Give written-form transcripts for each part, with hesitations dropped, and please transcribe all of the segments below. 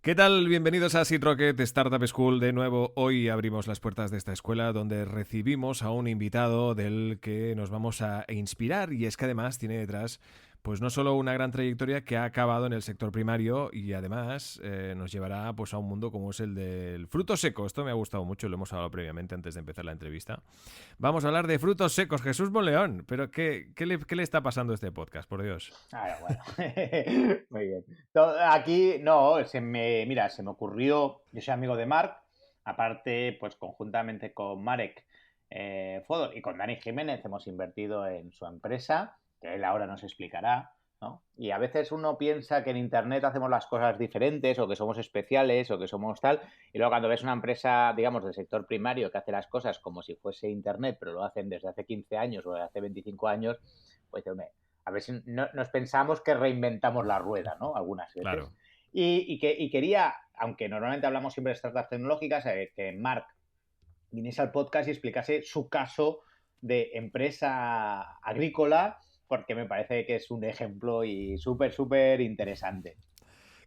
¿Qué tal? Bienvenidos a Seed Rocket Startup School. De nuevo, hoy abrimos las puertas de esta escuela donde recibimos a un invitado del que nos vamos a inspirar, y es que además tiene detrás pues no solo una gran trayectoria que ha acabado en el sector primario, y además nos llevará pues a un mundo como es el del fruto seco. Esto me ha gustado mucho, lo hemos hablado previamente antes de empezar la entrevista. Vamos a hablar de frutos secos. Jesús Monleón, pero ¿qué le está pasando a este podcast, por Dios? Bueno. Muy bien. Aquí, no, mira, se me ocurrió, yo soy amigo de Marc, aparte, pues conjuntamente con Marek Fodor y con Dani Jiménez hemos invertido en su empresa, que él ahora nos explicará, ¿no? Y a veces uno piensa que en Internet hacemos las cosas diferentes o que somos especiales o que somos tal, y luego cuando ves una empresa, digamos, del sector primario que hace las cosas como si fuese Internet, pero lo hacen desde hace 15 años o desde hace 25 años, pues hombre, a ver si nos pensamos que reinventamos la rueda, ¿no? Algunas veces. Claro. Y quería, aunque normalmente hablamos siempre de startups tecnológicas, que Marc viniese al podcast y explicase su caso de empresa agrícola, porque me parece que es un ejemplo y súper, súper interesante.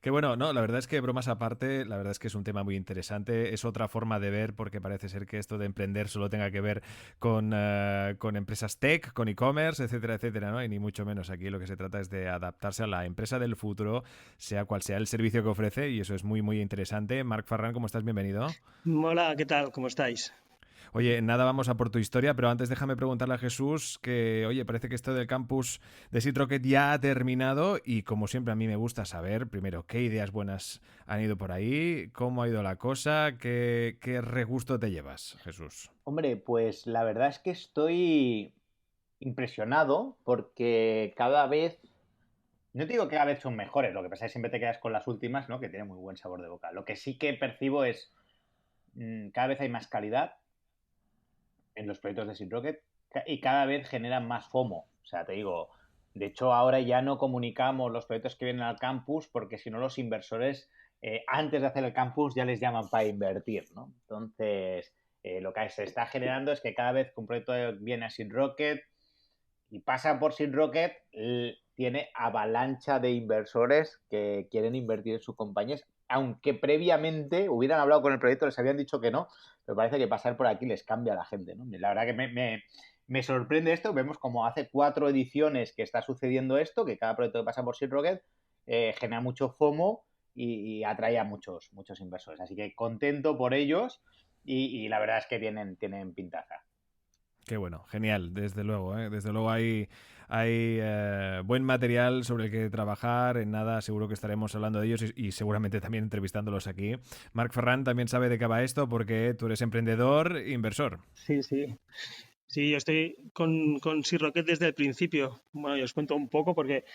Que bueno, no, la verdad es que bromas aparte, la verdad es que es un tema muy interesante. Es otra forma de ver, porque parece ser que esto de emprender solo tenga que ver con empresas tech, con e-commerce, etcétera, etcétera, ¿no? Y ni mucho menos. Aquí lo que se trata es de adaptarse a la empresa del futuro, sea cual sea el servicio que ofrece, y eso es muy, muy interesante. Marc Ferran, ¿cómo estás? Bienvenido. Hola, ¿qué tal? ¿Cómo estáis? Oye, nada, vamos a por tu historia, pero antes déjame preguntarle a Jesús que, oye, parece que esto del campus de Seed Rocket ya ha terminado, y como siempre a mí me gusta saber, primero, qué ideas buenas han ido por ahí, cómo ha ido la cosa, qué regusto te llevas, Jesús. Hombre, pues la verdad es que estoy impresionado porque cada vez, no te digo que cada vez son mejores, lo que pasa es que siempre te quedas con las últimas, ¿no? Que tienen muy buen sabor de boca. Lo que sí que percibo es cada vez hay más calidad en los proyectos de Seed Rocket y cada vez generan más FOMO. O sea, te digo, de hecho ahora ya no comunicamos los proyectos que vienen al campus porque si no los inversores antes de hacer el campus ya les llaman para invertir, ¿no? Entonces, lo que se está generando es que cada vez que un proyecto viene a Seed Rocket y pasa por Seed Rocket, tiene avalancha de inversores que quieren invertir en sus compañías, aunque previamente hubieran hablado con el proyecto, les habían dicho que no, pero parece que pasar por aquí les cambia a la gente, ¿no? La verdad que me sorprende esto, vemos como hace 4 ediciones que está sucediendo esto, que cada proyecto que pasa por Seed Rocket genera mucho FOMO y atrae a muchos inversores. Así que contento por ellos y la verdad es que tienen pintaza. Qué bueno, genial, desde luego, ¿eh? Desde luego hay buen material sobre el que trabajar. En nada, seguro que estaremos hablando de ellos y seguramente también entrevistándolos aquí. Marc Ferran también sabe de qué va esto porque tú eres emprendedor, inversor. Sí, sí. Sí, yo estoy con Sea Rocket desde el principio. Bueno, yo os cuento un poco porque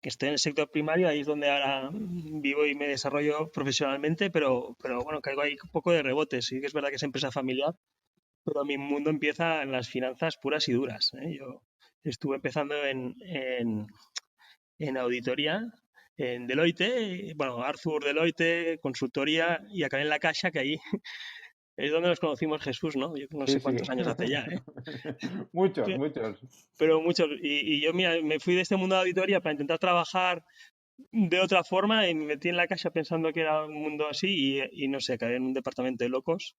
estoy en el sector primario, ahí es donde ahora vivo y me desarrollo profesionalmente, pero bueno, caigo ahí un poco de rebote. Sí que es verdad que es empresa familiar, pero mi mundo empieza en las finanzas puras y duras, ¿eh? Yo estuve empezando en auditoría, en Deloitte, bueno, Arthur Deloitte, consultoría, y acabé en la Caixa, que ahí es donde nos conocimos Jesús, ¿no? Yo no Sí, sé sí. cuántos años hace ya, ¿eh? Muchos, muchos. Pero muchos. Y yo, mira, me fui de este mundo de auditoría para intentar trabajar de otra forma y me metí en la Caixa pensando que era un mundo así y no sé, caí en un departamento de locos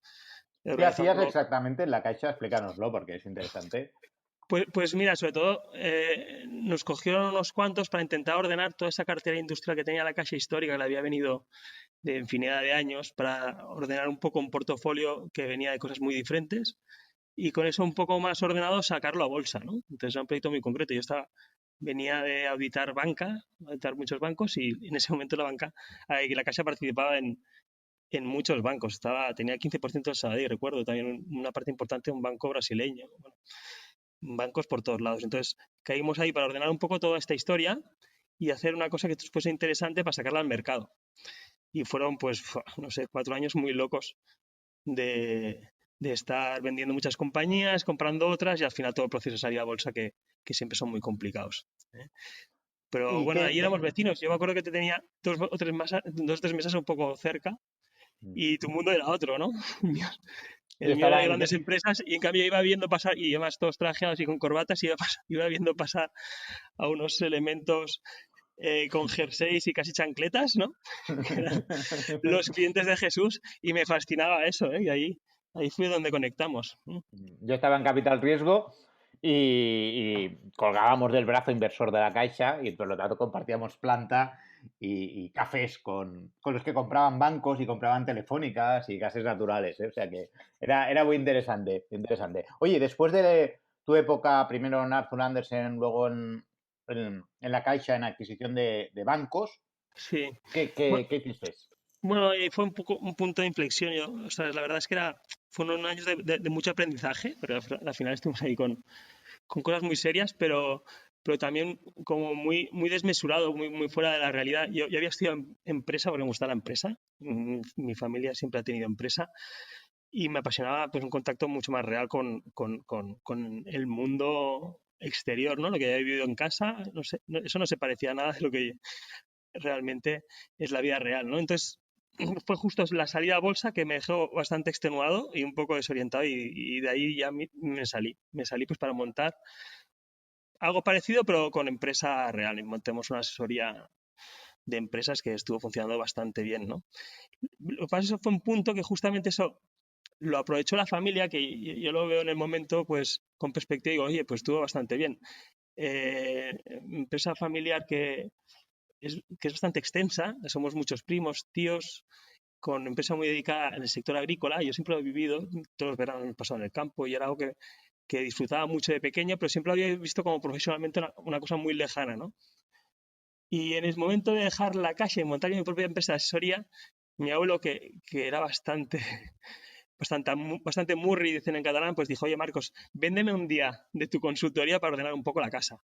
¿Qué hacías organizando. exactamente en la Caixa? Explícanoslo porque es interesante. Pues mira, sobre todo nos cogieron unos cuantos para intentar ordenar toda esa cartera industrial que tenía la Caixa histórica, que le había venido de infinidad de años, para ordenar un poco un portafolio que venía de cosas muy diferentes y con eso un poco más ordenado sacarlo a bolsa, ¿no? Entonces era un proyecto muy concreto. Venía de auditar banca, auditar muchos bancos y en ese momento la Caixa participaba en muchos bancos. Tenía el 15% del Sabadell, recuerdo también una parte importante de un banco brasileño. Bueno, bancos por todos lados. Entonces caímos ahí para ordenar un poco toda esta historia y hacer una cosa que fuese interesante para sacarla al mercado. Y fueron, pues, no sé, 4 años muy locos de estar vendiendo muchas compañías, comprando otras y al final todo el proceso de salida a bolsa que siempre son muy complicados, ¿eh? Pero ¿Y bueno, qué? ahí éramos vecinos. Yo me acuerdo que te tenía dos o tres mesas un poco cerca y tu mundo era otro, ¿no? Yo El mío era estaba de en... grandes empresas y en cambio iba viendo pasar, y además todos trajeados y con corbatas, iba viendo pasar a unos elementos con jerseys y casi chancletas, ¿no? Que eran los clientes de Jesús, y me fascinaba eso, ¿eh? Y ahí fue donde conectamos. Yo estaba en Capital Riesgo y colgábamos del brazo inversor de la Caixa y por lo tanto compartíamos planta y cafés con los que compraban bancos y compraban telefónicas y gases naturales, ¿eh? O sea que era muy interesante, interesante. Oye, después de tu época, primero en Arthur Andersen, luego en la Caixa en adquisición de bancos, Sí. ¿qué, Bueno, qué, qué hiciste? bueno, y fue un poco un punto de inflexión. O sea, la verdad es que fueron unos años de mucho aprendizaje, pero al final estuvimos ahí con cosas muy serias, pero también como muy desmesurado, muy fuera de la realidad. Yo había estudiado empresa porque me gustaba la empresa. Mi familia siempre ha tenido empresa y me apasionaba pues un contacto mucho más real con el mundo exterior, ¿no? Lo que había vivido en casa, no sé, eso no se parecía a nada de lo que realmente es la vida real, ¿no? Entonces, fue justo la salida a bolsa que me dejó bastante extenuado y un poco desorientado, y de ahí ya me salí pues para montar algo parecido pero con empresa real, y montemos una asesoría de empresas que estuvo funcionando bastante bien, ¿no? Lo que pasa es que fue un punto que justamente eso lo aprovechó la familia, que yo lo veo en el momento pues con perspectiva y digo, oye, pues estuvo bastante bien. Empresa familiar que es bastante extensa, somos muchos primos, tíos, con empresa muy dedicada en el sector agrícola. Yo siempre lo he vivido, todos los veranos me he pasado en el campo y era algo que disfrutaba mucho de pequeño, pero siempre lo había visto como profesionalmente una cosa muy lejana, ¿no? Y en el momento de dejar la calle y montar mi propia empresa de asesoría, mi abuelo, que era bastante murri, dicen en catalán, pues dijo, oye Marcos, véndeme un día de tu consultoría para ordenar un poco la casa.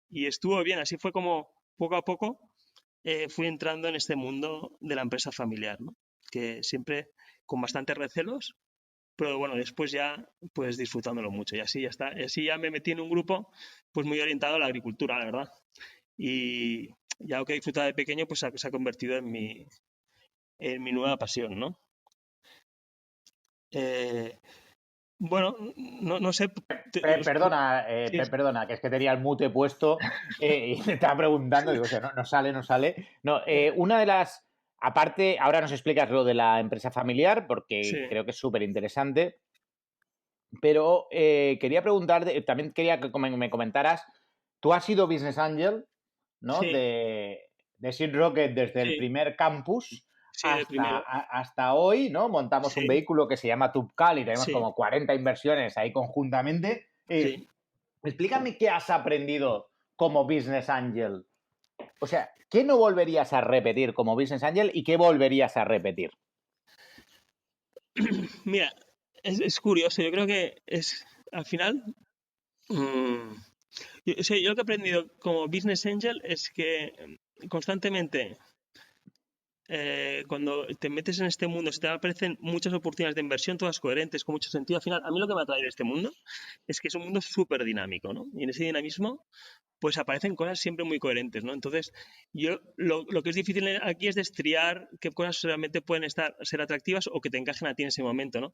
Y estuvo bien, así fue como poco a poco fui entrando en este mundo de la empresa familiar, ¿no? Que siempre con bastantes recelos, pero bueno, después ya pues disfrutándolo mucho, y así ya está. Y así ya me metí en un grupo pues muy orientado a la agricultura, la verdad. Y ya lo que he disfrutado de pequeño pues se ha convertido en mi nueva pasión, ¿no? Eh, bueno, no sé. Perdona, Sí, perdona, que es que tenía el mute puesto y me estaba preguntando, digo, o sea, no, no sale, no sale. No, una de las, aparte, ahora nos explicas lo de la empresa familiar, sí, porque creo que es súper interesante, pero quería preguntarte, también quería que me comentaras, tú has sido Business Angel, ¿no? sí, De Seed Rocket desde el sí, primer campus sí, el primero. hasta hoy, ¿no? Montamos un Sí, vehículo que se llama Tubcal y tenemos sí, como 40 inversiones ahí conjuntamente. sí. Explícame qué has aprendido como Business Angel. O sea, ¿qué no volverías a repetir como Business Angel y qué volverías a repetir? Mira, es curioso, yo creo que es, al final, mm, o sea, yo lo que he aprendido como Business Angel es que constantemente, cuando te metes en este mundo, se te aparecen muchas oportunidades de inversión, todas coherentes, con mucho sentido. Al final, a mí lo que me atrae de este mundo es que es un mundo súper dinámico, ¿no? Y en ese dinamismo, pues aparecen cosas siempre muy coherentes, ¿no? Entonces, yo lo que es difícil aquí es destriar qué cosas realmente pueden ser atractivas o que te encajen a ti en ese momento, ¿no?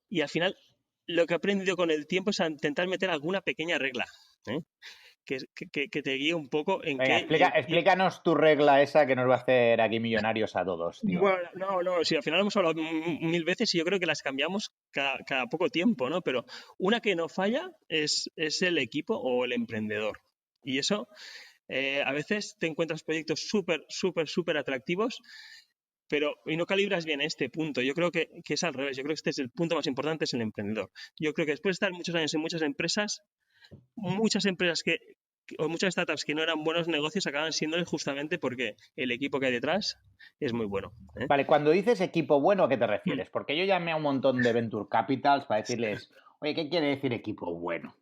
Y al final, lo que he aprendido con el tiempo es a intentar meter alguna pequeña regla, ¿eh? Que te guíe un poco en Venga, qué. explícanos tu regla esa que nos va a hacer aquí millonarios a todos, tío. Bueno, no, sí, al final hemos hablado mil veces y yo creo que las cambiamos cada poco tiempo, ¿no? Pero una que no falla es el equipo o el emprendedor. Y eso, a veces te encuentras proyectos súper, súper, súper atractivos, y no calibras bien este punto. Yo creo que es al revés. Yo creo que este es el punto más importante, es el emprendedor. Yo creo que después de estar muchos años en muchas empresas o muchas startups que no eran buenos negocios acaban siendo justamente porque el equipo que hay detrás es muy bueno, ¿eh? Vale, cuando dices equipo bueno, ¿a qué te Mm. refieres? Porque yo llamé a un montón de Venture Capitals para decirles, oye, ¿qué quiere decir equipo bueno?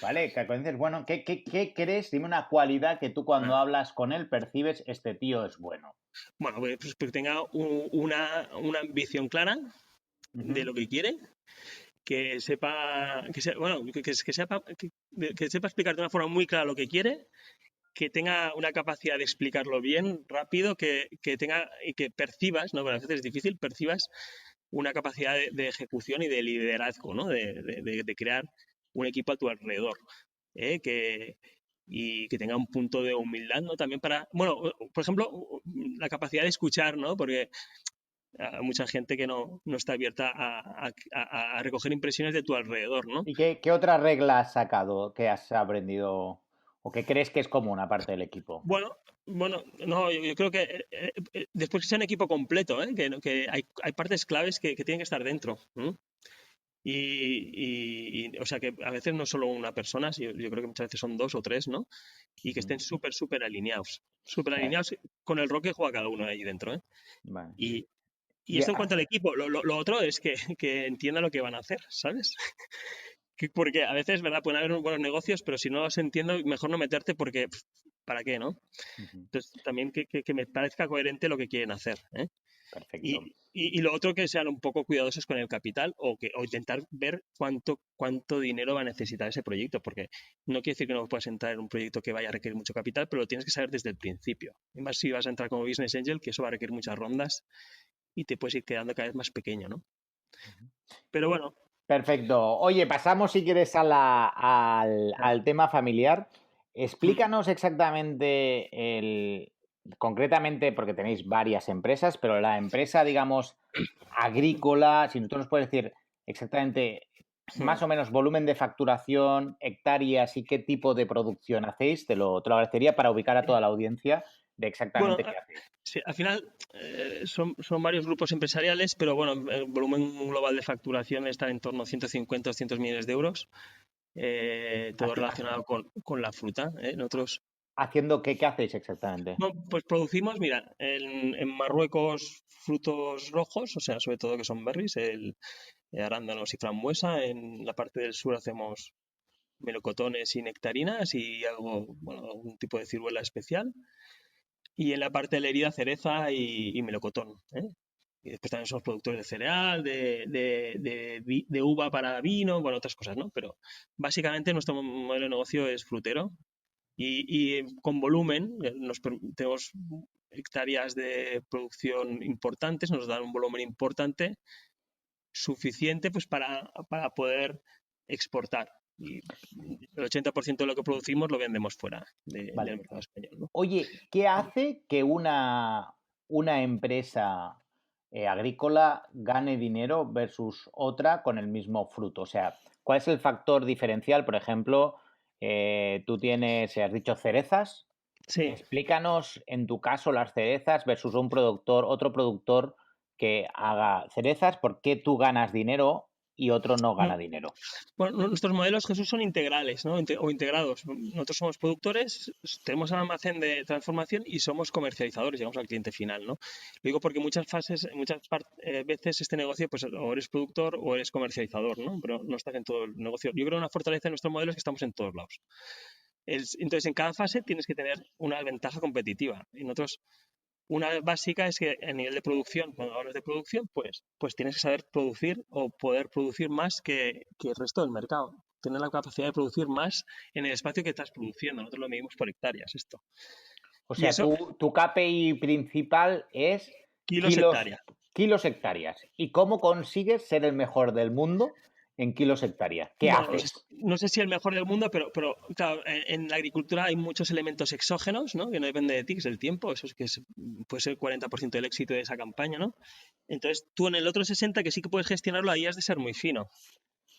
¿Vale? Que cuando dices, bueno, ¿qué crees? Dime una cualidad que tú cuando hablas con él percibes, este tío es bueno. Bueno, pues que tenga una ambición clara de Ujú. lo que quiere, que sepa, bueno, que sepa explicar de una forma muy clara lo que quiere, que tenga una capacidad de explicarlo bien, rápido, que tenga y que percibas, ¿no? Porque a veces es difícil, percibas una capacidad de ejecución y de liderazgo, ¿no? De crear un equipo a tu alrededor, ¿eh? y que tenga un punto de humildad, ¿no? También para, bueno, por ejemplo, la capacidad de escuchar, ¿no? Porque hay mucha gente que no está abierta a recoger impresiones de tu alrededor, ¿no? ¿Y qué otra regla has sacado, que has aprendido o que crees que es común aparte del equipo? Bueno, no, yo creo que después que sea un equipo completo, ¿eh? Que hay partes claves que tienen que estar dentro. ¿No? O sea que a veces no solo una persona, yo creo que muchas veces son 2 o 3, ¿no? Y que estén súper alineados. Súper alineados con el rol que juega cada uno ahí dentro, ¿eh? Vale. Y esto en cuanto al equipo. Lo otro es que entienda lo que van a hacer, ¿sabes? Porque a veces, ¿verdad? Pueden haber buenos negocios, pero si no los entiendo, mejor no meterte porque, ¿para qué, no? Entonces, también que me parezca coherente lo que quieren hacer, ¿eh? Perfecto. Y lo otro, que sean un poco cuidadosos con el capital o intentar ver cuánto dinero va a necesitar ese proyecto, porque no quiere decir que no puedas entrar en un proyecto que vaya a requerir mucho capital, pero lo tienes que saber desde el principio. Y más si vas a entrar como business angel, que eso va a requerir muchas rondas y te puedes ir quedando cada vez más pequeño, ¿no? Pero bueno. Perfecto. Oye, pasamos si quieres al tema familiar. Explícanos exactamente concretamente, porque tenéis varias empresas, pero la empresa, digamos, agrícola, si nosotros nos puedes decir exactamente más o menos volumen de facturación, hectáreas y qué tipo de producción hacéis, te lo agradecería para ubicar a toda la audiencia de Bueno, exactamente qué hacéis. sí, al final son varios grupos empresariales, pero bueno, el volumen global de facturación está en torno a 150 o 200 millones de euros, todo relacionado con la fruta. Nosotros, ¿Haciendo qué hacéis exactamente? no, pues producimos, mira, en Marruecos frutos rojos, o sea, sobre todo que son berries, arándanos y frambuesa. En la parte del sur hacemos melocotones y nectarinas y algún tipo de ciruela especial. Y en la parte de la herida, cereza y melocotón. Y después también somos productores de cereal, de uva para vino, bueno, otras cosas, ¿no? Pero básicamente nuestro modelo de negocio es frutero y con volumen, tenemos hectáreas de producción importantes, nos dan un volumen importante, suficiente pues para poder exportar. Y el 80% de lo que producimos lo vendemos fuera del mercado español, ¿no? Oye, ¿qué hace que una empresa agrícola gane dinero versus otra con el mismo fruto? O sea, ¿cuál es el factor diferencial? Por ejemplo, tú has dicho cerezas. Sí. Explícanos en tu caso las cerezas versus otro productor que haga cerezas, ¿por qué tú ganas dinero y otro no gana dinero? Bueno, nuestros modelos, Jesús, son integrales, ¿no? O integrados. Nosotros somos productores, tenemos un almacén de transformación y somos comercializadores, llegamos al cliente final, ¿no? Lo digo porque muchas veces este negocio, pues o eres productor o eres comercializador, ¿no? Pero no estás en todo el negocio. Yo creo que una fortaleza de nuestro modelo es que estamos en todos lados. Entonces, en cada fase tienes que tener una ventaja competitiva. Y nosotros, una básica es que a nivel de producción, cuando hablas de producción, pues tienes que saber producir o poder producir más que el resto del mercado. Tener la capacidad de producir más en el espacio que estás produciendo. Nosotros lo medimos por hectáreas esto. O Y sea, eso, tu KPI principal es kilos kilos, hectárea. kilos hectáreas. ¿Y cómo consigues ser el mejor del mundo en kilos hectárea? ¿Qué Bueno, haces? no sé si el mejor del mundo, pero claro, en la agricultura hay muchos elementos exógenos, ¿no? Que no depende de ti, que es el tiempo. Eso es puede ser el 40% del éxito de esa campaña, ¿no? Entonces, tú en el otro 60%, que sí que puedes gestionarlo, ahí has de ser muy fino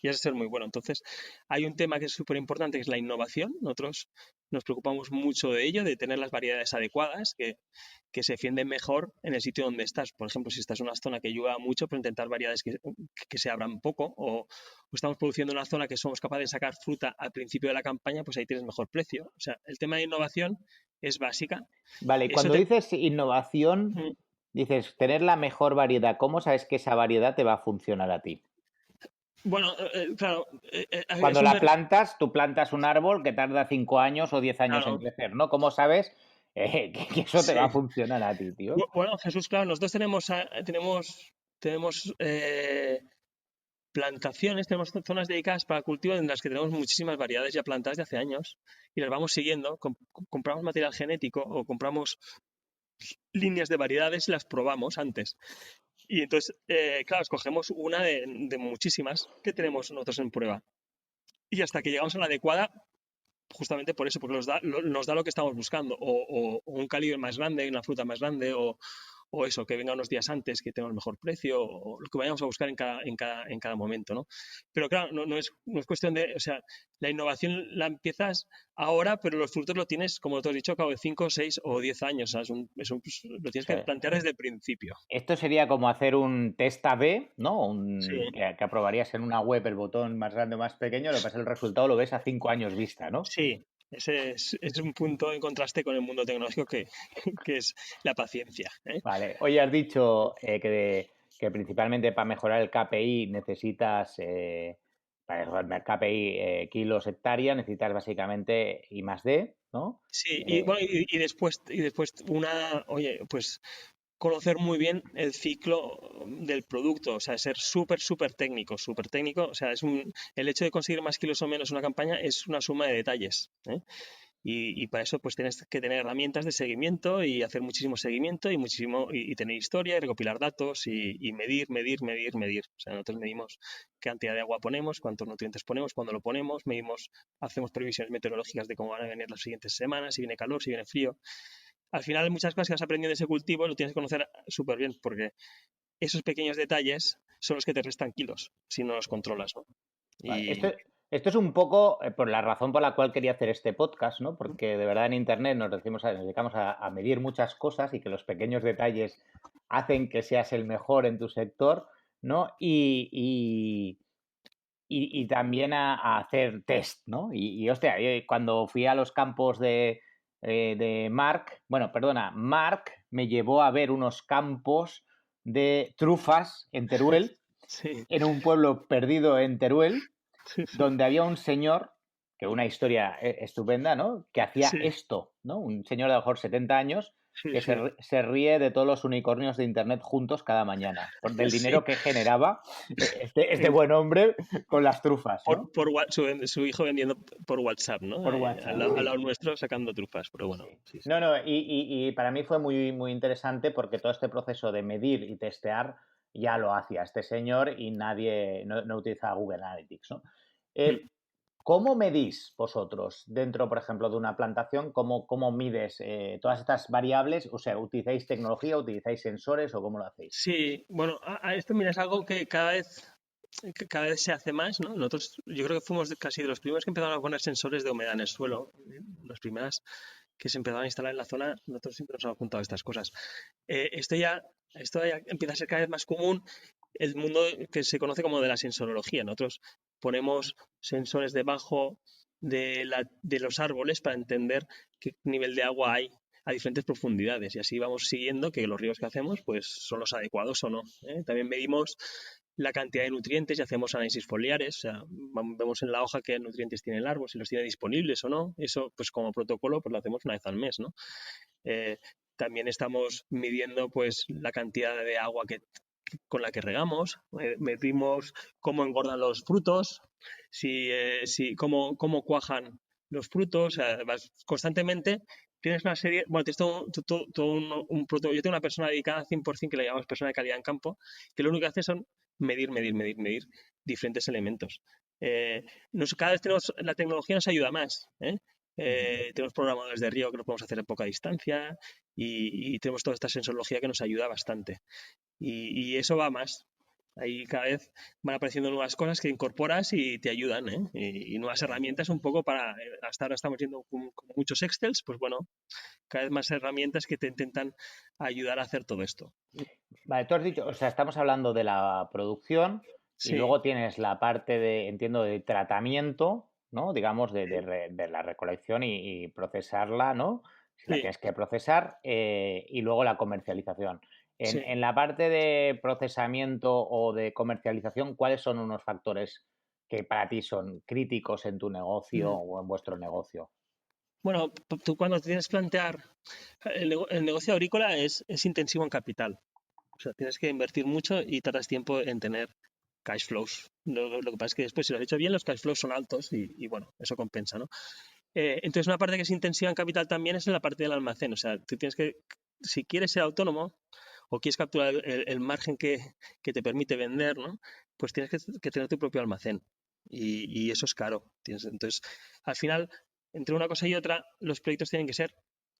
y has de ser muy bueno. Entonces, hay un tema que es súper importante, que es la innovación. Nosotros nos preocupamos mucho de ello, de tener las variedades adecuadas, que se defienden mejor en el sitio donde estás. Por ejemplo, si estás en una zona que llueva mucho, pues intentar variedades que se abran poco, o estamos produciendo en una zona que somos capaces de sacar fruta al principio de la campaña, pues ahí tienes mejor precio. O sea, el tema de innovación es básica. Vale, y Eso cuando dices innovación, dices tener la mejor variedad. ¿Cómo sabes que esa variedad te va a funcionar a ti? Bueno, claro, Cuando es un la plantas, tú plantas un árbol que tarda 5 años o 10 años en claro, crecer, ¿no? ¿Cómo sabes que eso te va sí. a funcionar a ti, tío? Bueno, Jesús, claro, nosotros tenemos plantaciones, tenemos zonas dedicadas para cultivo en las que tenemos muchísimas variedades ya plantadas de hace años y las vamos siguiendo. Compramos material genético o compramos líneas de variedades y las probamos antes. Y entonces, claro, escogemos una de muchísimas que tenemos nosotros en prueba. Y hasta que llegamos a la adecuada, justamente por eso, porque nos da lo que estamos buscando, o un calibre más grande, una fruta más grande, o eso, que venga unos días antes, que tenga el mejor precio, o lo que vayamos a buscar en cada momento, ¿no? Pero claro, no es cuestión de, o sea, la innovación la empiezas ahora, pero los frutos lo tienes, como te has dicho, a cabo de 5, 6 o 10 años, o sea, pues, lo tienes Sí. que plantear desde el principio. Esto sería como hacer un test A/B, ¿no? Sí. Que aprobarías en una web el botón más grande o más pequeño, lo que pasa es que el resultado lo ves a 5 años vista, ¿no? Sí, ese es un punto en contraste con el mundo tecnológico que es la paciencia, ¿eh? Vale. Hoy has dicho que principalmente para mejorar el KPI necesitas, para mejorar el KPI kilos hectárea, necesitas básicamente I más D, ¿no? Sí, y Eh, bueno, y después oye, pues conocer muy bien el ciclo del producto, o sea, ser súper técnico, o sea, el hecho de conseguir más kilos o menos en una campaña es una suma de detalles, ¿eh? Y para eso pues tienes que tener herramientas de seguimiento y hacer muchísimo seguimiento y tener historia y recopilar datos y medir. O sea, nosotros medimos qué cantidad de agua ponemos, cuántos nutrientes ponemos, cuándo lo ponemos, hacemos previsiones meteorológicas de cómo van a venir las siguientes semanas, si viene calor, si viene frío. Al final, muchas cosas que has aprendido de ese cultivo lo tienes que conocer súper bien, porque esos pequeños detalles son los que te restan kilos si no los controlas, ¿no? vale. Y Esto es un poco por la razón por la cual quería hacer este podcast, ¿no? Porque de verdad en Internet nos dedicamos a medir muchas cosas y que los pequeños detalles hacen que seas el mejor en tu sector, ¿no? Y también a hacer test, ¿no? Hostia, cuando fui a los campos de Marc, bueno, perdona, Marc me llevó a ver unos campos de trufas en Teruel, sí, en un pueblo perdido en Teruel, sí, sí, donde había un señor, que una historia estupenda, ¿no? Que hacía sí, esto, ¿no? Un señor de a lo mejor 70 años sí, que sí. se ríe de todos los unicornios de Internet juntos cada mañana, del Sí, dinero que generaba este en- buen hombre con las trufas, ¿no? su hijo vendiendo por WhatsApp, ¿no? Por WhatsApp, Al sí. lado nuestro sacando trufas, pero bueno, Sí. sí, sí. No, no, y para mí fue muy, muy interesante porque todo este proceso de medir y testear ya lo hacía este señor y nadie, no utilizaba Google Analytics, ¿no? Mm. Eh, ¿Cómo medís vosotros dentro, por ejemplo, de una plantación? ¿Cómo mides todas estas variables? O sea, ¿utilizáis tecnología, utilizáis sensores o cómo lo hacéis? Sí, bueno, a esto mira, es algo que cada vez se hace más, ¿no? Nosotros, yo creo que fuimos casi de los primeros que empezaron a poner sensores de humedad en el suelo, las primeras que se empezaron a instalar en la zona, nosotros siempre nos hemos apuntado a estas cosas. Eh, esto ya, esto ya empieza a ser cada vez más común, el mundo que se conoce como de la sensorología. Nosotros ponemos sensores debajo de los árboles para entender qué nivel de agua hay a diferentes profundidades y así vamos siguiendo que los ríos que hacemos pues son los adecuados o no, ¿eh? También medimos la cantidad de nutrientes y hacemos análisis foliares, o sea, vemos en la hoja qué nutrientes tiene el árbol, si los tiene disponibles o no. Eso, pues como protocolo, pues lo hacemos una vez al mes, ¿no? Eh, También estamos midiendo pues la cantidad de agua con la que regamos, medimos cómo engordan los frutos, cómo cuajan los frutos, o sea, constantemente tienes una serie, bueno, tienes todo un protocolo. Yo tengo una persona dedicada al 100% que le llamamos persona de calidad en campo, que lo único que hace son medir diferentes elementos. Cada vez la tecnología nos ayuda más, ¿eh? Tenemos programadores de río que lo podemos hacer a poca distancia y tenemos toda esta sensorología que nos ayuda bastante. Y eso va más. Ahí cada vez van apareciendo nuevas cosas que incorporas y te ayudan, ¿eh? Y nuevas herramientas un poco para... Hasta ahora estamos yendo con muchos Excels, pues bueno, cada vez más herramientas que te intentan ayudar a hacer todo esto. Vale, tú has dicho, o sea, estamos hablando de la producción y Sí, luego tienes la parte de, entiendo, de tratamiento, ¿no? Digamos, de la recolección y procesarla, ¿no? Si la sí, tienes que procesar, y luego la comercialización. sí. En la parte de procesamiento o de comercialización, ¿cuáles son unos factores que para ti son críticos en tu negocio Mm. o en vuestro negocio? Bueno, tú cuando te tienes que plantear, el negocio agrícola es intensivo en capital. O sea, tienes que invertir mucho y tardas tiempo en tener cash flows. Lo que pasa es que después, si lo has hecho bien, los cash flows son altos y bueno, eso compensa, ¿no? Entonces, una parte que es intensiva en capital también es en la parte del almacén. O sea, tú tienes que, si quieres ser autónomo o quieres capturar el margen que te permite vender, ¿no? Pues tienes que tener tu propio almacén. Y eso es caro. Entonces, al final, entre una cosa y otra, los proyectos tienen que ser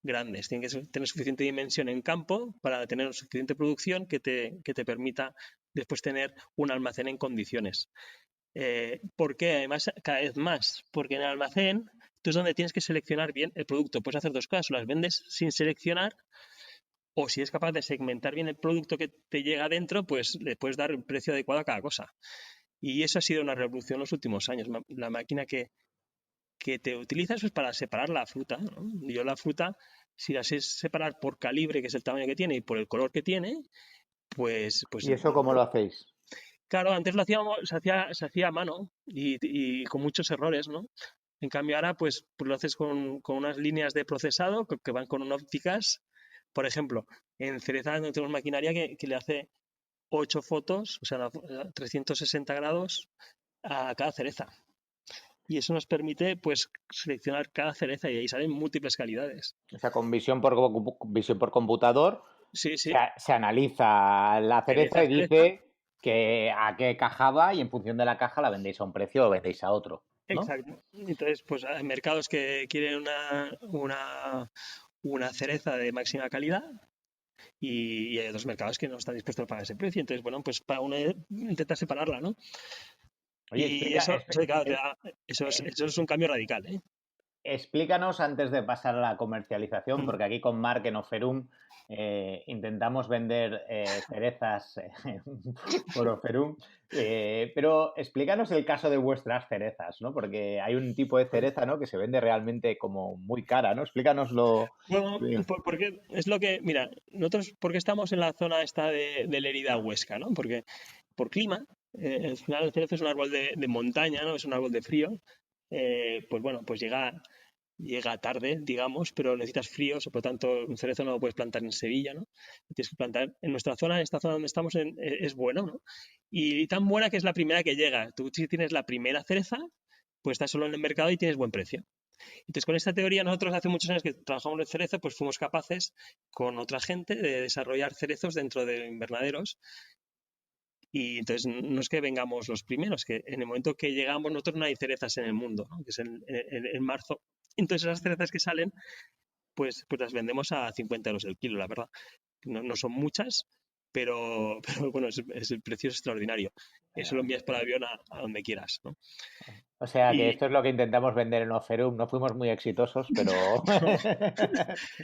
grandes, tienen que tener suficiente dimensión en campo para tener suficiente producción que te permita después tener un almacén en condiciones. ¿Por qué? Además, cada vez más, porque en el almacén tú es donde tienes que seleccionar bien el producto. Puedes hacer dos cosas, o las vendes sin seleccionar, o si es capaz de segmentar bien el producto que te llega adentro, pues le puedes dar un precio adecuado a cada cosa. Y eso ha sido una revolución en los últimos años. La máquina que te utilizas es para separar la fruta, ¿no? Yo la fruta, si la sé separar por calibre, que es el tamaño que tiene, y por el color que tiene, pues ¿Y eso cómo lo hacéis? claro, antes se hacía a mano y con muchos errores, ¿no? En cambio ahora pues lo haces con unas líneas de procesado que van con ópticas. Por ejemplo, en cereza no tenemos maquinaria que le hace 8 fotos, o sea, 360 grados a cada cereza. Y eso nos permite pues seleccionar cada cereza y ahí salen múltiples calidades. O sea, con visión por computador Sí, se, sí, se analiza la cereza cereza, y cereza. dice que a qué caja va y en función de la caja la vendéis a un precio o vendéis a otro, ¿no? Exacto. Entonces, pues hay mercados que quieren una cereza de máxima calidad y hay otros mercados que no están dispuestos a pagar ese precio. Entonces, bueno, pues para uno intenta separarla, ¿no? Oye, Y claro, eso es un cambio radical, ¿eh? explícanos antes de pasar a la comercialización, Mm. porque aquí con Marc en Oferum intentamos vender cerezas por Oferum, pero explícanos el caso de vuestras cerezas, ¿no? Porque hay un tipo de cereza, ¿no? Que se vende realmente como muy cara, ¿no? Explícanoslo. Bueno, porque es lo que, mira, nosotros porque estamos en la zona esta de Lerida Huesca, ¿no? Porque por clima, al final el cerezo es un árbol de montaña, ¿no? Es un árbol de frío. Pues bueno, pues llega tarde, digamos, pero necesitas fríos, por lo tanto, un cerezo no lo puedes plantar en Sevilla, ¿no? Lo tienes que plantar en nuestra zona, en esta zona donde estamos, es bueno, ¿no? Y tan buena que es la primera que llega. Tú si tienes la primera cereza, pues estás solo en el mercado y tienes buen precio. Entonces, con esta teoría, nosotros hace muchos años que trabajamos en cerezo, pues fuimos capaces, con otra gente, de desarrollar cerezos dentro de invernaderos. Y entonces no es que vengamos los primeros, que en el momento que llegamos nosotros no hay cerezas en el mundo, ¿no? Que es en marzo. Entonces esas cerezas que salen, pues las vendemos a 50 euros el kilo, la verdad. No son muchas, pero bueno, el precio es extraordinario. Eso lo envías por avión a donde quieras, ¿no? O sea, que Y esto es lo que intentamos vender en Oferum. No fuimos muy exitosos, pero...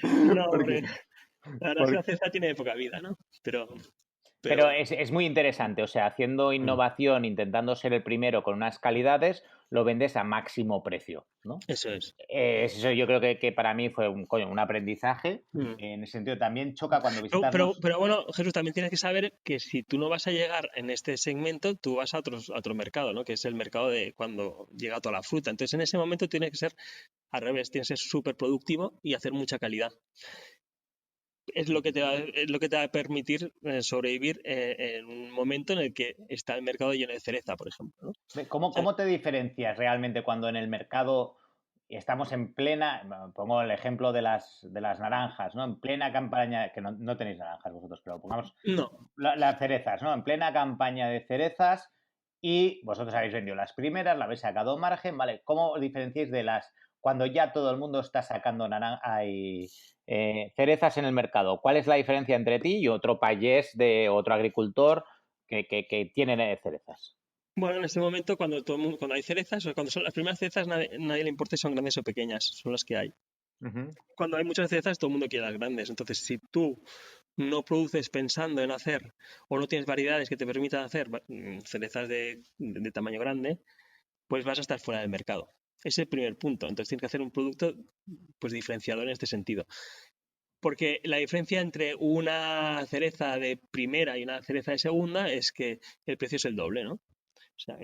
no, porque, hombre, la verdad es que porque la cereza tiene poca vida, ¿no? Pero Pero bueno. es muy interesante, o sea, haciendo innovación, intentando ser el primero con unas calidades, lo vendes a máximo precio, ¿no? Eso es. Eso yo creo que para mí fue un aprendizaje. Mm. En ese sentido, también choca cuando Pero, visitas pero, los... pero bueno, Jesús, también tienes que saber que si tú no vas a llegar en este segmento, tú vas a otro mercado, ¿no? Que es el mercado de cuando llega toda la fruta. Entonces, en ese momento tiene que ser al revés, tienes que ser súper productivo y hacer mucha calidad. Es lo que te va a permitir sobrevivir en un momento en el que está el mercado lleno de cereza, por ejemplo, ¿no? O sea, ¿Cómo te diferencias realmente cuando en el mercado estamos en plena, pongo el ejemplo de las naranjas, ¿no? En plena campaña, que no tenéis naranjas vosotros, pero pongamos no, las cerezas, ¿no? En plena campaña de cerezas y vosotros habéis vendido las primeras, la habéis sacado margen, ¿vale? ¿Cómo os diferenciáis de las cuando ya todo el mundo está sacando cerezas en el mercado? ¿Cuál es la diferencia entre ti y otro payés de otro agricultor que tiene cerezas? bueno, en este momento cuando hay cerezas, o cuando son las primeras cerezas, nadie le importa si son grandes o pequeñas, son las que hay. Ujú. Cuando hay muchas cerezas, todo el mundo quiere las grandes. Entonces, si tú no produces pensando en hacer o no tienes variedades que te permitan hacer cerezas de tamaño grande, pues vas a estar fuera del mercado. Ese es el primer punto. Entonces tienes que hacer un producto pues diferenciador en este sentido. Porque la diferencia entre una cereza de primera y una cereza de segunda es que el precio es el doble, ¿no? O sea,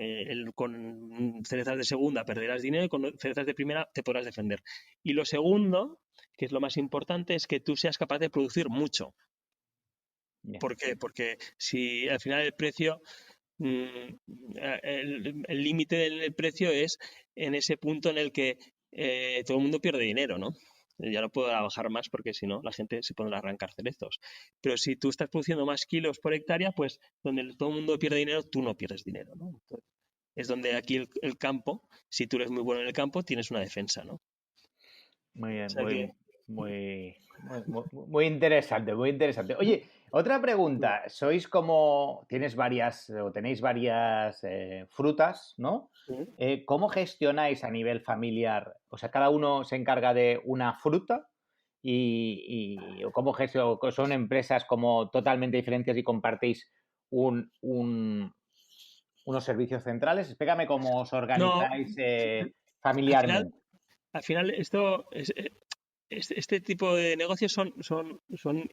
con cerezas de segunda perderás dinero y con cerezas de primera te podrás defender. Y lo segundo, que es lo más importante, es que tú seas capaz de producir mucho. Yeah. ¿Por qué? Porque si al final el precio, el límite del precio es en ese punto en el que todo el mundo pierde dinero, ¿no? Ya no puedo bajar más porque si no la gente se pone a arrancar cerezos. Pero si tú estás produciendo más kilos por hectárea, pues donde todo el mundo pierde dinero, tú no pierdes dinero, ¿no? Entonces, es donde aquí el campo, si tú eres muy bueno en el campo, tienes una defensa, ¿no? Muy O bien, sea que, muy interesante, muy interesante. Oye, otra pregunta. Tienes varias o tenéis varias frutas, ¿no? ¿Cómo gestionáis a nivel familiar? O sea, cada uno se encarga de una fruta o son empresas como totalmente diferentes y compartís unos servicios centrales. Explícame cómo os no, organizáis al final, familiarmente. esto este tipo de negocios son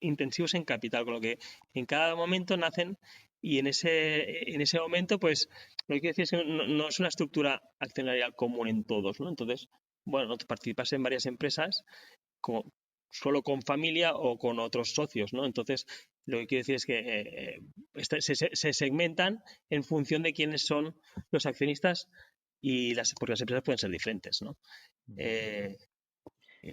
intensivos en capital, con lo que en cada momento nacen y en ese momento, pues, lo que quiero decir es que no es una estructura accionarial común en todos, ¿no? Entonces, bueno, tú participas en varias empresas solo con familia o con otros socios, ¿no? Entonces, lo que quiero decir es que se segmentan en función de quiénes son los accionistas porque las empresas pueden ser diferentes, ¿no? Eh,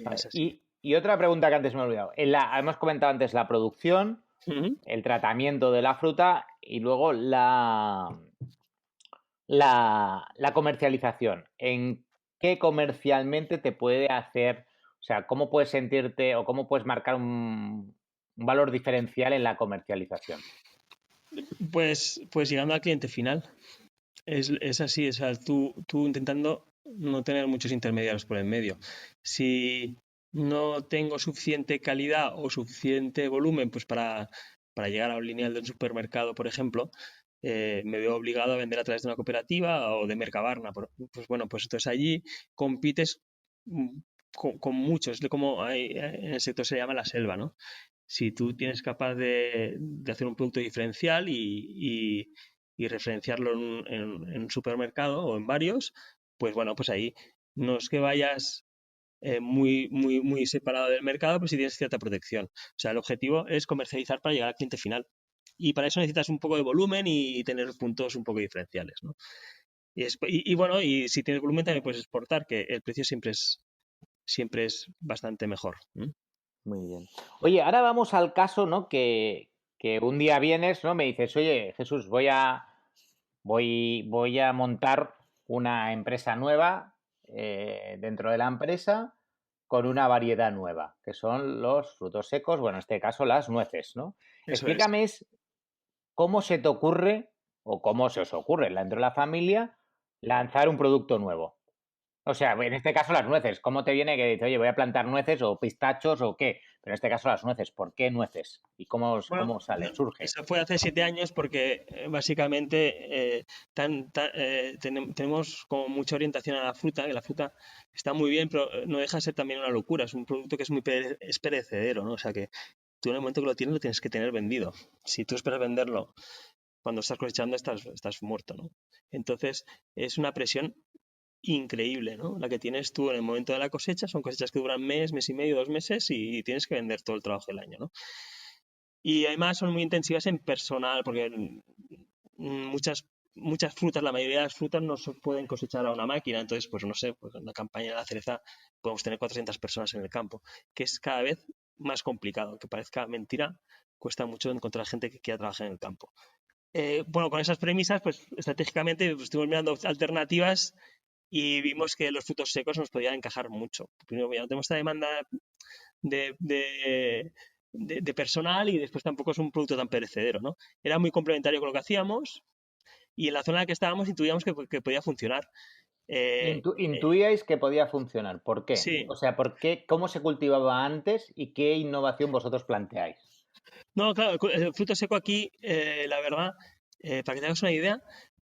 Vale. es así. Y otra pregunta que antes me he olvidado. Hemos comentado antes la producción, Ujú. el tratamiento de la fruta y luego la comercialización. ¿En qué comercialmente te puede hacer, o sea, cómo puedes sentirte o cómo puedes marcar un valor diferencial en la comercialización? Pues llegando al cliente final. Es así, o sea, tú intentando no tener muchos intermediarios por el medio. Si no tengo suficiente calidad o suficiente volumen pues para llegar a un lineal de un supermercado, por ejemplo, me veo obligado a vender a través de una cooperativa o de Mercabarna. Pues bueno, pues entonces allí compites mm, con muchos, es como en el sector se llama la selva, ¿no? Si tú tienes capaz de hacer un producto diferencial y referenciarlo en un supermercado o en varios, pues bueno, pues ahí no es que vayas muy separado del mercado, pero sí tienes cierta protección. O sea, el objetivo es comercializar para llegar al cliente final. Y para eso necesitas un poco de volumen y tener puntos un poco diferenciales, ¿no? Y bueno, y si tienes volumen también puedes exportar, que el precio siempre es bastante mejor. ¿Mm? Muy bien. Oye, ahora vamos al caso, ¿no? Que un día vienes, ¿no? Me dices, oye, Jesús, voy a montar una empresa nueva dentro de la empresa con una variedad nueva, que son los frutos secos, bueno, en este caso las nueces, ¿no? Eso es. Explícame cómo se te ocurre o cómo se os ocurre dentro de la familia lanzar un producto nuevo. O sea, en este caso las nueces. ¿Cómo te viene que dice, oye, voy a plantar nueces o pistachos o qué? Pero en este caso las nueces. ¿Por qué nueces? ¿Y Bueno, cómo sale? Surge. eso fue hace 7 años porque básicamente tenemos como mucha orientación a la fruta, que la fruta está muy bien, pero no deja de ser también una locura. Es un producto que es perecedero, ¿no? O sea que tú en el momento que lo tienes que tener vendido. Si tú esperas venderlo cuando estás cosechando, estás muerto, ¿no? Entonces es una presión increíble, ¿no? La que tienes tú en el momento de la cosecha, son cosechas que duran mes y medio, 2 meses y tienes que vender todo el trabajo del año, ¿no? Y además son muy intensivas en personal, porque muchas frutas, la mayoría de las frutas no se pueden cosechar a una máquina, entonces, pues no sé, pues en la campaña de la cereza podemos tener 400 personas en el campo, que es cada vez más complicado, aunque parezca mentira, cuesta mucho encontrar gente que quiera trabajar en el campo. Bueno, con esas premisas, pues estratégicamente pues, estuvimos mirando alternativas y vimos que los frutos secos nos podían encajar mucho. Primero, ya no tenemos esta demanda de, de, de personal y después tampoco es un producto tan perecedero, ¿no? Era muy complementario con lo que hacíamos y en la zona en la que estábamos intuíamos que podía funcionar. Intuíais que podía funcionar. ¿Por qué? Sí, O sea, ¿cómo se cultivaba antes y qué innovación vosotros planteáis? no, claro, el fruto seco aquí, la verdad, para que te hagas una idea,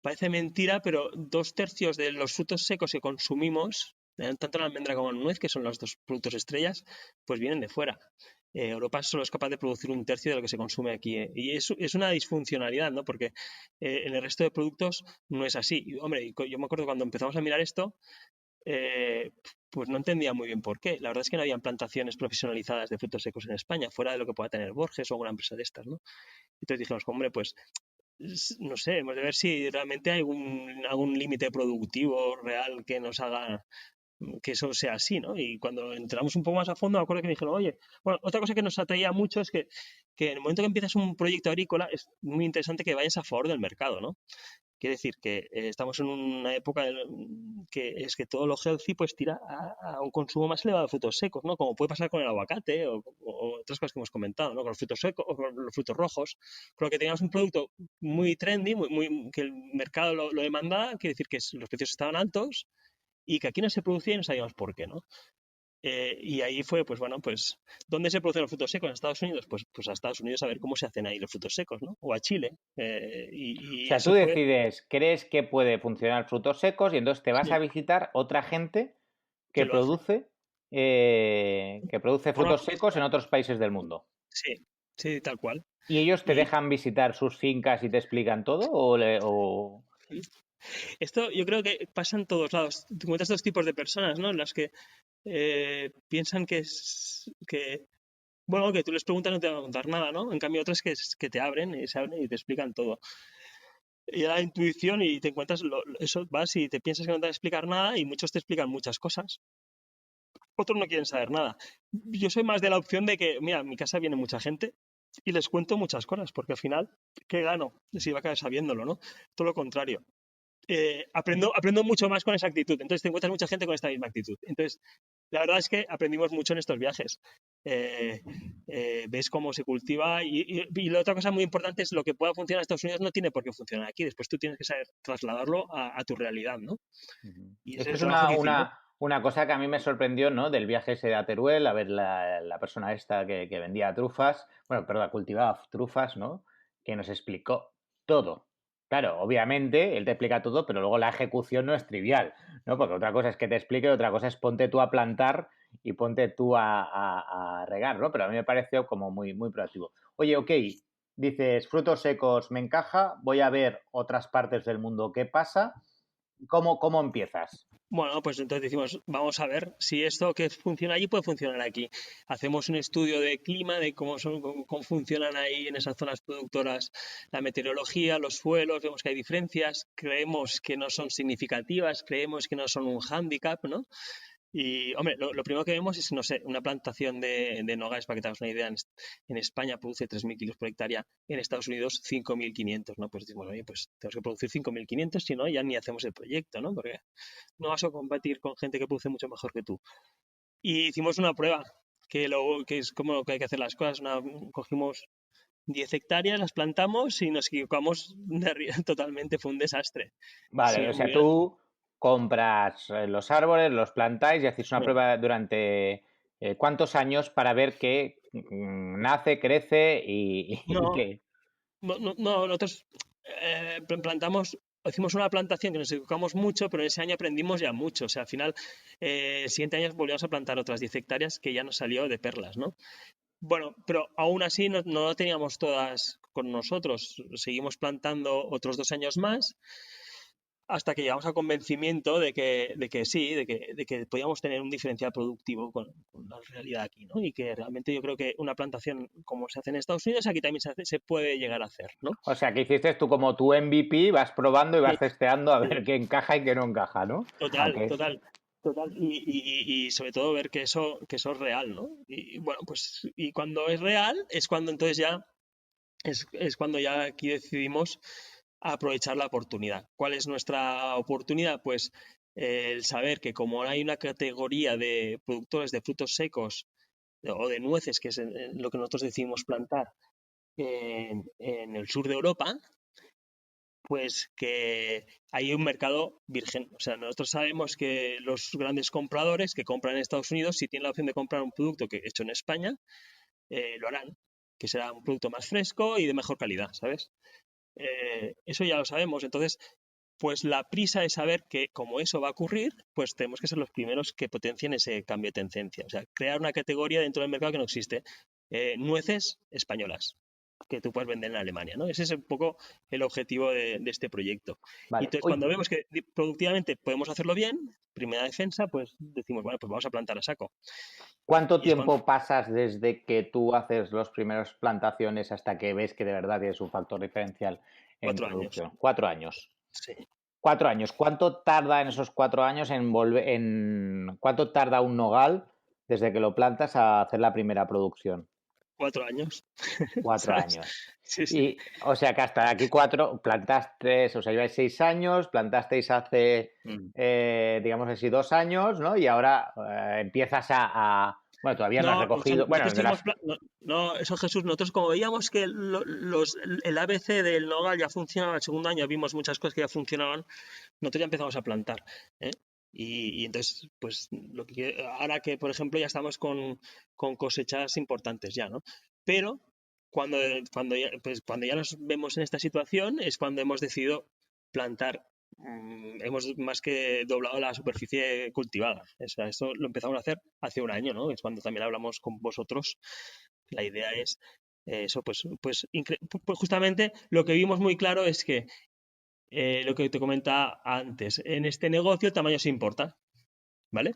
parece mentira, pero 2/3 de los frutos secos que consumimos, tanto la almendra como la nuez, que son los dos productos estrellas, pues vienen de fuera. Europa solo es capaz de producir 1/3 de lo que se consume aquí. Y es una disfuncionalidad, ¿no? Porque en el resto de productos no es así. Y, hombre, yo me acuerdo cuando empezamos a mirar esto, eh, pues no entendía muy bien por qué. La verdad es que no habían plantaciones profesionalizadas de frutos secos en España, fuera de lo que pueda tener Borges o alguna empresa de estas, ¿no? Entonces dijimos, hombre, pues no sé, hemos de ver si realmente hay algún límite productivo real que nos haga que eso sea así, ¿no? Y cuando entramos un poco más a fondo, me acuerdo que me dijeron, oye, bueno, otra cosa que nos atraía mucho es que en el momento que empiezas un proyecto agrícola es muy interesante que vayas a favor del mercado, ¿no? Quiere decir que estamos en una época que es que todo lo healthy pues tira a un consumo más elevado de frutos secos, ¿no? Como puede pasar con el aguacate o otras cosas que hemos comentado, ¿no? Con los frutos secos o con los frutos rojos. Creo que teníamos un producto muy trendy, que el mercado lo demandaba, quiere decir que los precios estaban altos y que aquí no se producía y no sabíamos por qué, ¿no? Y ahí fue, pues bueno, pues, ¿dónde se producen los frutos secos? ¿En Estados Unidos? Pues a Estados Unidos a ver cómo se hacen ahí los frutos secos, ¿no? O a Chile. O Y sea, tú eso fue, decides, crees que puede funcionar frutos secos y entonces te vas a sí, visitar otra gente que lo hace. que produce Forma- frutos secos en otros países del mundo. sí, sí, tal cual. ¿Y ellos te Y dejan visitar sus fincas y te explican todo? esto yo creo que pasa en todos lados. Te encuentras dos tipos de personas, ¿no? Las que piensan bueno, que tú les preguntas no te van a contar nada, ¿no? En cambio otras que te abren y se abren y te explican todo. Y la intuición y te encuentras, eso vas y te piensas que no te van a explicar nada y muchos te explican muchas cosas. Otros no quieren saber nada. Yo soy más de la opción de que, mira, a mi casa viene mucha gente y les cuento muchas cosas, porque al final, ¿qué gano si va a acabar sabiéndolo, no? Todo lo contrario. Aprendo mucho más con esa actitud. Entonces te encuentras mucha gente con esta misma actitud. Entonces, la verdad es que aprendimos mucho en estos viajes. Eh, ves cómo se cultiva y la otra cosa muy importante es lo que pueda funcionar en Estados Unidos no tiene por qué funcionar aquí. Después tú tienes que saber trasladarlo a tu realidad, ¿no? Y ese es Esto el es trabajo que hicimos. una cosa que a mí me sorprendió, ¿no? Del viaje ese de Teruel, a ver la persona esta que vendía trufas, bueno, perdón, cultivaba trufas, ¿no? Que nos explicó todo. Claro, obviamente él te explica todo, pero luego la ejecución no es trivial, ¿no? Porque otra cosa es que te explique, otra cosa es ponte tú a plantar y ponte tú a regar, ¿no? Pero a mí me pareció como muy proactivo. Oye, ok, dices frutos secos me encaja, voy a ver otras partes del mundo qué pasa. ¿Cómo empiezas? Bueno, pues entonces decimos, vamos a ver si esto que funciona allí puede funcionar aquí. Hacemos un estudio de clima, de cómo funcionan ahí en esas zonas productoras la meteorología, los suelos, vemos que hay diferencias, creemos que no son significativas, creemos que no son un hándicap, ¿no? Y, hombre, lo primero que vemos es, no sé, una plantación de nogales, para que te hagas una idea, en España produce 3.000 kilos por hectárea, en Estados Unidos 5.500, ¿no? Pues decimos, oye, pues tenemos que producir 5.500, si no, ya ni hacemos el proyecto, ¿no? Porque no vas a competir con gente que produce mucho mejor que tú. Y hicimos una prueba, que es como que hay que hacer las cosas. Cogimos 10 hectáreas, las plantamos y nos equivocamos totalmente, fue un desastre. Vale, Sí, o sea, tú compras los árboles, los plantáis y hacéis una sí. prueba durante ¿cuántos años para ver que nace, crece y No, qué? no, nosotros hicimos una plantación que nos equivocamos mucho, pero ese año aprendimos ya mucho. O sea, al final, el siguiente año volvíamos a plantar otras 10 hectáreas que ya nos salió de perlas, ¿no? Bueno, pero aún así no lo teníamos todas con nosotros. Seguimos plantando otros 2 años más hasta que llegamos al convencimiento de que sí, de que podíamos tener un diferencial productivo con la realidad aquí, ¿no? Y que realmente yo creo que una plantación como se hace en Estados Unidos, aquí también se puede llegar a hacer, ¿no? O sea, que hiciste tú como tu MVP, vas probando y Sí, vas testeando a sí, ver qué encaja y qué no encaja, ¿no? total, Aunque total. Total, y sobre todo ver que eso es real, ¿no? Y bueno, pues y cuando es real es cuando entonces ya es cuando ya aquí decidimos aprovechar la oportunidad. ¿Cuál es nuestra oportunidad? Pues el saber que como hay una categoría de productores de frutos secos o de nueces, que es lo que nosotros decidimos plantar en el sur de Europa, pues que hay un mercado virgen. O sea, nosotros sabemos que los grandes compradores que compran en Estados Unidos, si tienen la opción de comprar un producto que hecho en España, lo harán, que será un producto más fresco y de mejor calidad, ¿sabes? Eso ya lo sabemos. Entonces, pues la prisa de saber que como eso va a ocurrir, pues tenemos que ser los primeros que potencien ese cambio de tendencia. O sea, crear una categoría dentro del mercado que no existe. Nueces españolas que tú puedes vender en Alemania, ¿no? Ese es un poco el objetivo de este proyecto. Y vale, entonces, cuando vemos que productivamente podemos hacerlo bien, primera defensa, pues decimos, bueno, pues vamos a plantar a saco. ¿cuánto Y es cuando tiempo pasas desde que tú haces los primeros plantaciones hasta que ves que de verdad tienes un factor diferencial en 4 años. producción? 4 años. Sí. 4 años. ¿Cuánto tarda en esos 4 años cuánto tarda un nogal desde que lo plantas a hacer la primera producción? 4 años. 4 ¿Sabes? años. Sí, sí. Y, o sea que hasta aquí 4, plantasteis, o sea, lleváis 6 años, plantasteis hace, Mm. digamos así, 2 años, ¿no? Y ahora empiezas bueno, todavía no has No, recogido, nosotros bueno, de tuvimos las... no, no, eso Jesús, nosotros como veíamos que el ABC del Nogal ya funcionaba el segundo año, vimos muchas cosas que ya funcionaban, nosotros ya empezamos a plantar, ¿eh? Y entonces, pues ahora que, por ejemplo, ya estamos con cosechas importantes ya, ¿no? Pero cuando ya nos vemos en esta situación es cuando hemos decidido plantar. Hemos más que doblado la superficie cultivada. O sea, esto lo empezamos a hacer hace un año, ¿no? Es cuando también hablamos con vosotros. La idea es eso, pues justamente lo que vimos muy claro es que lo que te comentaba antes, en este negocio el tamaño se importa, ¿vale?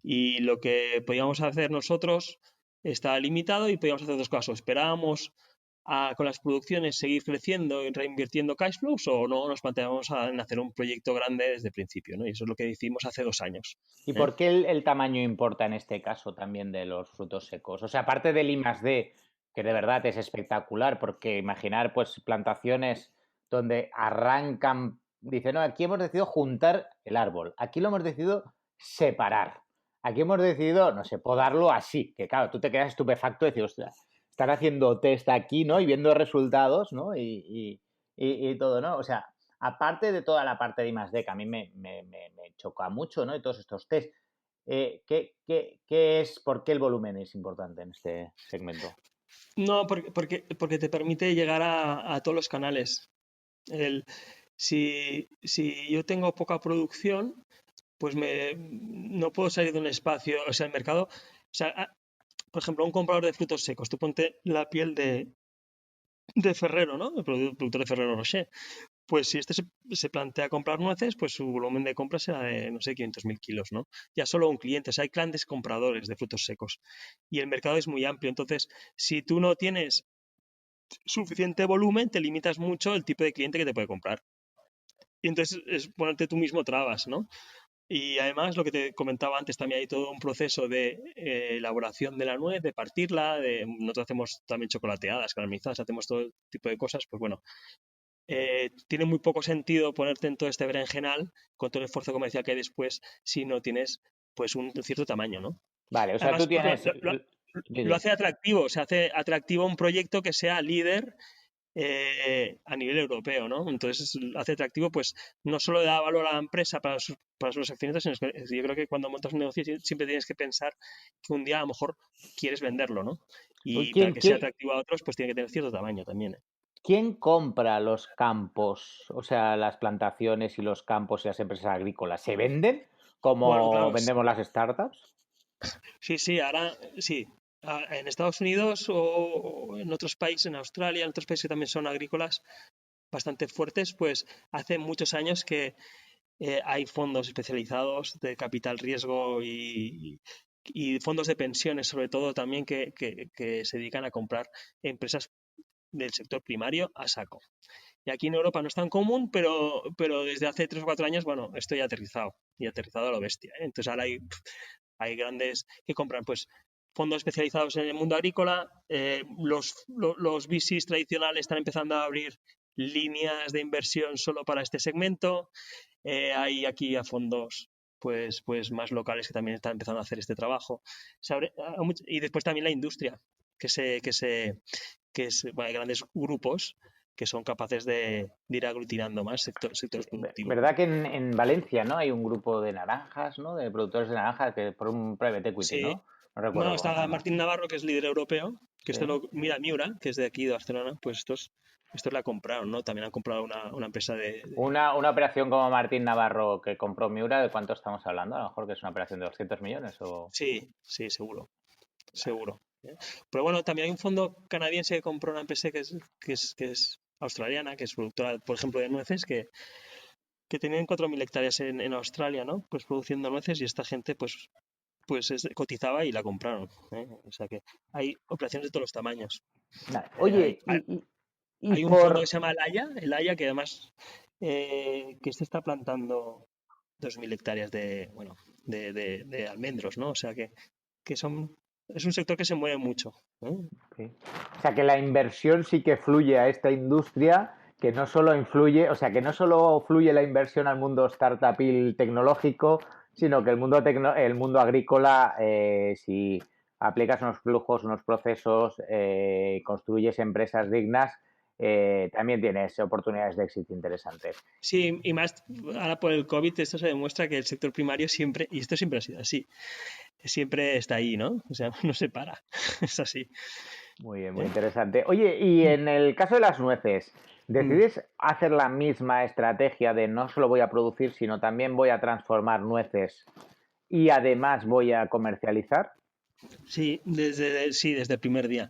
Y lo que podíamos hacer nosotros está limitado y podíamos hacer dos cosas. Esperábamos con las producciones seguir creciendo y reinvirtiendo cash flows o no nos planteábamos en hacer un proyecto grande desde el principio, ¿no? Y eso es lo que hicimos hace 2 años. ¿Y por qué el tamaño importa en este caso también de los frutos secos? O sea, aparte del I+D, que de verdad es espectacular, porque imaginar pues plantaciones donde arrancan, dice, no, aquí hemos decidido juntar el árbol, aquí lo hemos decidido separar, aquí hemos decidido, no sé, podarlo así, que claro, tú te quedas estupefacto y dices, ostras, están haciendo test aquí, ¿no? Y viendo resultados, ¿no? Y todo, ¿no? O sea, aparte de toda la parte de I+D, que a mí me choca mucho, ¿no? Y todos estos test, ¿por qué el volumen es importante en este segmento? No, porque te permite llegar a todos los canales. El, si yo tengo poca producción, pues no puedo salir de un espacio, o sea, el mercado, o sea, por ejemplo, un comprador de frutos secos, tú ponte la piel de Ferrero, ¿no? El productor de Ferrero Rocher. Pues si este se plantea comprar nueces, pues su volumen de compra será de, no sé, 500.000 kilos, ¿no? Ya solo un cliente, o sea, hay grandes compradores de frutos secos y el mercado es muy amplio. Entonces, si tú no tienes suficiente volumen, te limitas mucho el tipo de cliente que te puede comprar. Y entonces es ponerte tú mismo trabas, ¿no? Y además, lo que te comentaba antes, también hay todo un proceso de elaboración de la nuez, de partirla, nosotros hacemos también chocolateadas, caramelizadas, hacemos todo tipo de cosas, pues bueno, tiene muy poco sentido ponerte en todo este berenjenal con todo el esfuerzo comercial que hay después si no tienes pues un cierto tamaño, ¿no? Vale, o sea, tú Además, tienes... lo hace atractivo, se hace atractivo un proyecto que sea líder a nivel europeo, ¿no? Entonces hace atractivo, pues no solo da valor a la empresa para sus accionistas, sino que yo creo que cuando montas un negocio siempre tienes que pensar que un día a lo mejor quieres venderlo, ¿no? Y para ¿Quién, que sea quién, atractivo a otros, pues tiene que tener cierto tamaño también. quién compra los campos, o sea, las plantaciones y los campos y las empresas agrícolas? ¿Se venden Bueno, como claro, vendemos las startups? sí, sí, ahora sí. En Estados Unidos o en otros países, en Australia, en otros países que también son agrícolas bastante fuertes, pues hace muchos años que hay fondos especializados de capital riesgo y fondos de pensiones, sobre todo, también que se dedican a comprar empresas del sector primario a saco. Y aquí en Europa no es tan común, pero desde hace 3 o 4 años, bueno, esto ya ha aterrizado, y aterrizado a lo bestia, ¿eh? Entonces ahora hay grandes que compran pues fondos especializados en el mundo agrícola, los VCs tradicionales están empezando a abrir líneas de inversión solo para este segmento, hay aquí a fondos pues más locales que también están empezando a hacer este trabajo. Y después también la industria, bueno, hay grandes grupos que son capaces de ir aglutinando más sectores productivos. ¿Verdad que en Valencia, ¿no? Hay un grupo de naranjas, ¿no? De productores de naranjas que por un private equity, Sí, ¿no? No recuerdo bueno, cómo se está llama. Martín Navarro, que es líder europeo, que Sí. esto lo mira Miura, que es de aquí de Barcelona, pues estos la compraron, ¿no? También han comprado una empresa Una operación como Martín Navarro que compró Miura, ¿de cuánto estamos hablando? A lo mejor que es una operación de 200 millones o... Sí, sí, seguro, seguro. ¿Eh? Pero bueno, también hay un fondo canadiense que compró una empresa que es australiana, que es productora, por ejemplo, de nueces, que tenían 4.000 hectáreas en Australia, ¿no? Pues produciendo nueces y esta gente, pues cotizaba y la compraron, ¿eh? O sea que hay operaciones de todos los tamaños. Oye, y Hay un fondo que por... se llama el Haya que además que se está plantando 2.000 hectáreas de almendros, ¿no? O sea que son es un sector que se mueve mucho, ¿eh? Sí. O sea que la inversión sí que fluye a esta industria, que no solo influye, o sea que no solo fluye la inversión al mundo startupil tecnológico, sino que el mundo agrícola, si aplicas unos flujos, unos procesos, construyes empresas dignas, también tienes oportunidades de éxito interesantes. Sí, y más ahora por el COVID, esto se demuestra que el sector primario siempre, y esto siempre ha sido así, siempre está ahí, ¿no? O sea, no se para, es así. Muy bien, muy interesante. Oye, y en el caso de las nueces, Mm. ¿decides hacer la misma estrategia de no solo voy a producir, sino también voy a transformar nueces y además voy a comercializar? Sí, desde el primer día.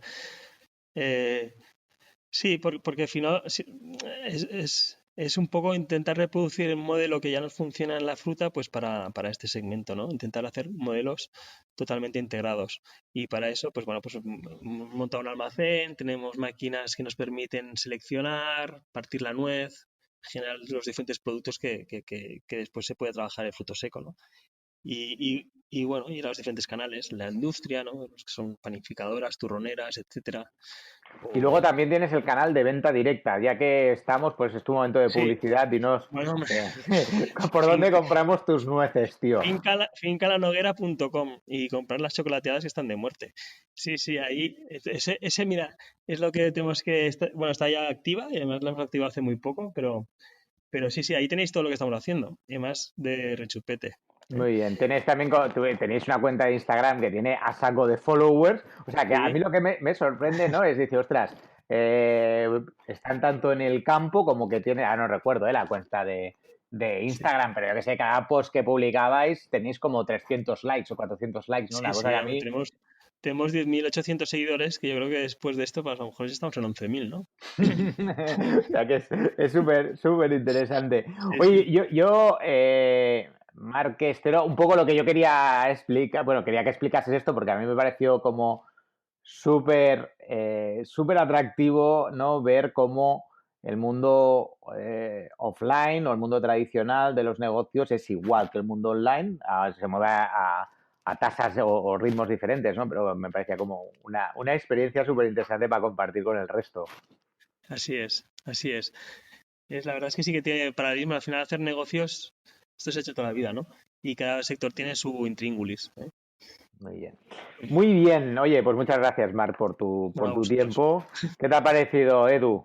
Eh, sí, porque al final es un poco intentar reproducir el modelo que ya nos funciona en la fruta, pues para este segmento, ¿no? Intentar hacer modelos totalmente integrados. Y para eso, pues bueno, pues hemos montado un almacén, tenemos máquinas que nos permiten seleccionar, partir la nuez, generar los diferentes productos que después se puede trabajar el fruto seco, ¿no? Y bueno, ir a los diferentes canales, la industria, ¿no? Los que son panificadoras, turroneras, etcétera. Y luego O, también tienes el canal de venta directa, ya que estamos, pues es tu momento de sí, publicidad, dinos bueno, por fin- dónde compramos tus nueces, tío. fincalanoguera.com y comprar las chocolateadas que están de muerte. Sí, sí, ahí, mira, es lo que tenemos que, bueno, está ya activa y además la hemos activado hace muy poco, pero sí, sí, ahí tenéis todo lo que estamos haciendo, y además de rechupete. ¿Eh? Muy bien, tenéis también tenéis una cuenta de Instagram que tiene a saco de followers, o sea que a Sí, mí lo que me sorprende, ¿no? Es decir, ostras, están tanto en el campo como que tiene, no recuerdo, la cuenta de sí, Instagram, pero yo que sé, cada post que publicabais tenéis como 300 likes o 400 likes, ¿no? Una sí, cosa que sí, a mí tenemos 10.800 seguidores, que yo creo que después de esto, pues a lo mejor estamos en 11.000, ¿no? o sea que es súper, súper interesante. Sí, Oye, sí. yo Marc Estero, un poco lo que yo quería explicar, bueno, quería que explicases esto porque a mí me pareció como súper, súper atractivo, ¿no? Ver cómo el mundo offline o el mundo tradicional de los negocios es igual que el mundo online, se mueve a tasas o ritmos diferentes, ¿no? Pero me parecía como una experiencia súper interesante para compartir con el resto. Así es, así es. La verdad es que sí que tiene paradigma. Al final, hacer negocios, esto se ha hecho toda la vida, ¿no? Y cada sector tiene su intríngulis, ¿eh? Muy bien. Muy bien. Oye, pues muchas gracias, Marc, No, por a tu vosotros. tiempo. ¿Qué te ha parecido, Edu?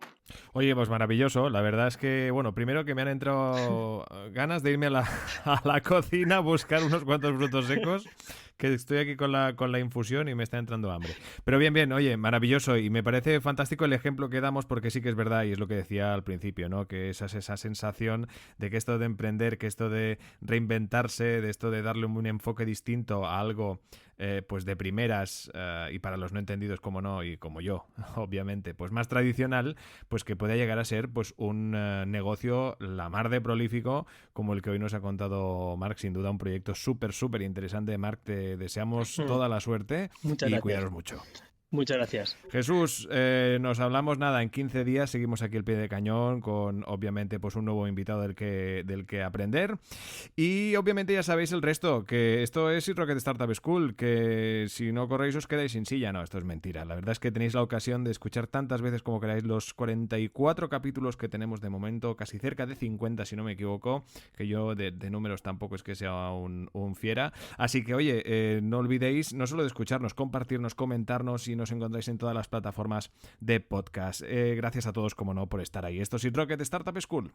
Oye, pues maravilloso. La verdad es que, bueno, primero que me han entrado ganas de irme a a la cocina a buscar unos cuantos frutos secos, que estoy aquí con la infusión y me está entrando hambre. Pero bien, bien, oye, maravilloso. Y me parece fantástico el ejemplo que damos porque sí que es verdad, y es lo que decía al principio, ¿no? Que esa sensación de que esto de emprender, que esto de reinventarse, de esto de darle un enfoque distinto a algo pues de primeras y para los no entendidos como no y como yo obviamente pues más tradicional, pues que pueda llegar a ser pues un negocio la mar de prolífico como el que hoy nos ha contado Marc. Sin duda un proyecto súper súper interesante. Marc, te deseamos Hmm. toda la suerte Muchas y gracias. cuidaros mucho. Muchas gracias. Jesús, nos hablamos nada en 15 días, seguimos aquí al pie de cañón con obviamente pues un nuevo invitado del que aprender y obviamente ya sabéis el resto, que esto es Rocket Startup School, que si no corréis os quedáis sin silla. No, esto es mentira. La verdad es que tenéis la ocasión de escuchar tantas veces como queráis los 44 capítulos que tenemos de momento, casi cerca de 50 si no me equivoco, que yo de números tampoco es que sea un fiera. Así que oye, no olvidéis no solo de escucharnos, compartirnos, comentarnos y nos encontráis en todas las plataformas de podcast. Gracias a todos, como no, por estar ahí. Esto es Rocket Startup School.